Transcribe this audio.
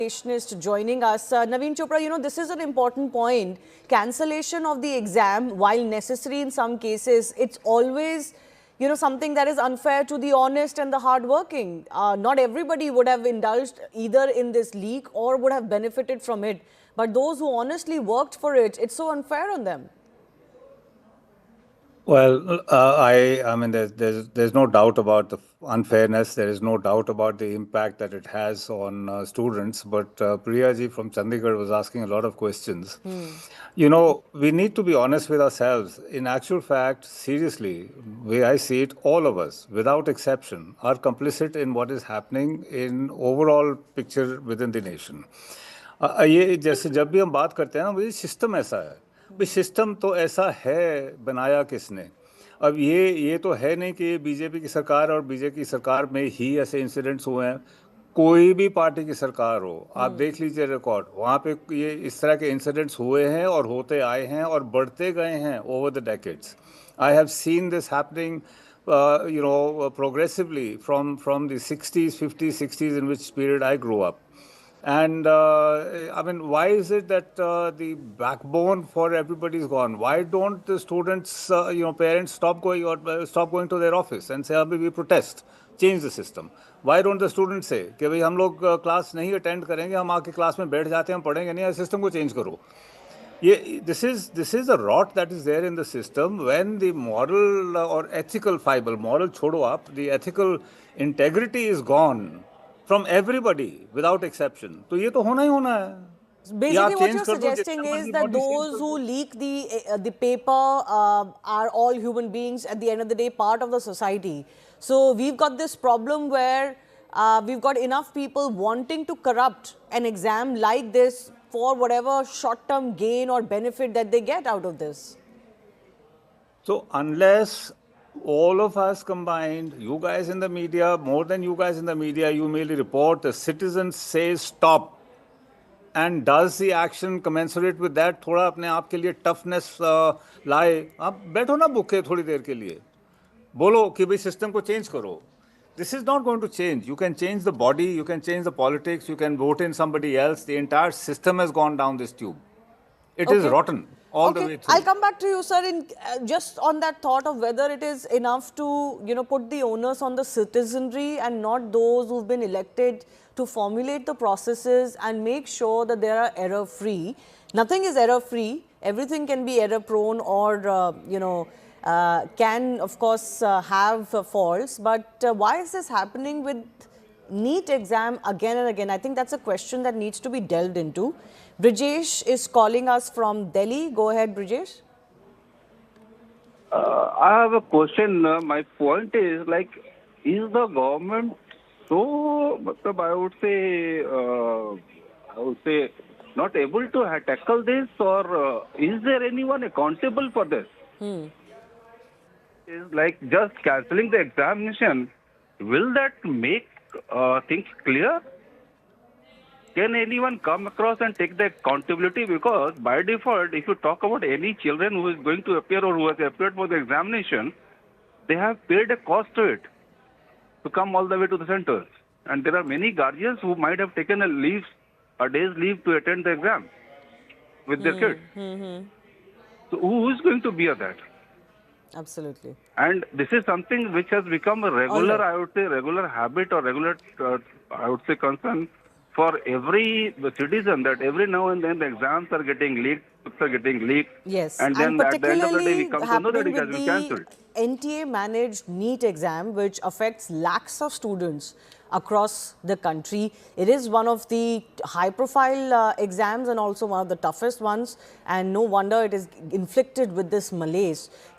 Educationist joining us. Naveen Chopra, this is an important point. Cancellation of the exam, while necessary in some cases, it's always, something that is unfair to the honest and the hardworking. Not everybody would have indulged either in this leak or would have benefited from it. But those who honestly worked for it, it's so unfair on them. Well, I mean, there's no doubt about the unfairness. There is no doubt about the impact that it has on students. But Priya ji from Chandigarh was asking a lot of questions. We need to be honest with ourselves. In actual fact, seriously, way I see it, all of us, without exception, are complicit in what is happening in overall picture within the nation. ये जैसे जब भी हम बात करते हैं ना, मुझे सिस्टम ऐसा है भाई, सिस्टम तो ऐसा है, बनाया किसने? अब ये तो है नहीं कि ये बीजेपी की सरकार और बीजेपी की सरकार में ही ऐसे इंसिडेंट्स हुए हैं। कोई भी पार्टी की सरकार हो, आप देख लीजिए रिकॉर्ड, वहाँ पे ये इस तरह के इंसिडेंट्स हुए हैं और होते आए हैं और बढ़ते गए हैं over the decades. I have seen this happening progressively from the 60s, 50s, 60s, in which period I grew up. And I mean, why is it that the backbone for everybody is gone? Why don't the students, parents stop going or stop going to their office and say, "Abhi we protest, change the system"? Why don't the students say कि भाई हम लोग class नहीं attend करेंगे, हम आके class में बैठ जाते हैं, हम पढ़ेंगे नहीं, सिस्टम को चेंज करो? This is a rot that is there in the system when the moral or ethical fiber, moral छोड़ो आप, the ethical integrity is gone from everybody without exception. तो ये तो होना ही होना है. Basically, what you're suggesting is that those who leak the paper are all human beings. At the end of the day, part of the society. So we've got this problem where we've got enough people wanting to corrupt an exam like this for whatever short-term gain or benefit that they get out of this. So unless all of us combined, you guys in the media, more than you guys in the media, you merely report, the citizens say stop. And does the action commensurate with that? थोड़ा अपने आप के लिए toughness लाए. आप बैठो ना भूखे थोड़ी देर के लिए, बोलो कि भाई सिस्टम को चेंज करो. This is not going to change. You can change the body, you can change the politics, you can vote in somebody else. The entire system has gone down this tube. It is rotten all the way through. I'll come back to you, sir, in just on that thought of whether it is enough to, put the onus on the citizenry and not those who've been elected to formulate the processes and make sure that they are error-free. Nothing is error-free. Everything can be error-prone or, can, of course, have faults. But why is this happening with NEET exam again and again? I think that's a question that needs to be delved into. Brijesh is calling us from Delhi. Go ahead, Brijesh. I have a question. My point is, is the government so, I would say, not able to tackle this, or is there anyone accountable for this? Is like just cancelling the examination, will that make things clear? Can anyone come across and take the accountability? Because by default, if you talk about any children who is going to appear or who has appeared for the examination, they have paid a cost to it to come all the way to the centers. And there are many guardians who might have taken a day's leave to attend the exam with their kids. So who is going to bear that? Absolutely. And this is something which has become a regular, I would say, regular habit or regular, I would say, concern for every citizen, that every now and then the exams are getting leaked, books are getting leaked. Yes, and then at the end of the day, we come to know that it has been cancelled. NTA managed NEET exam, which affects lakhs of students across the country. It is one of the high-profile exams and also one of the toughest ones, and no wonder it is inflicted with this malaise.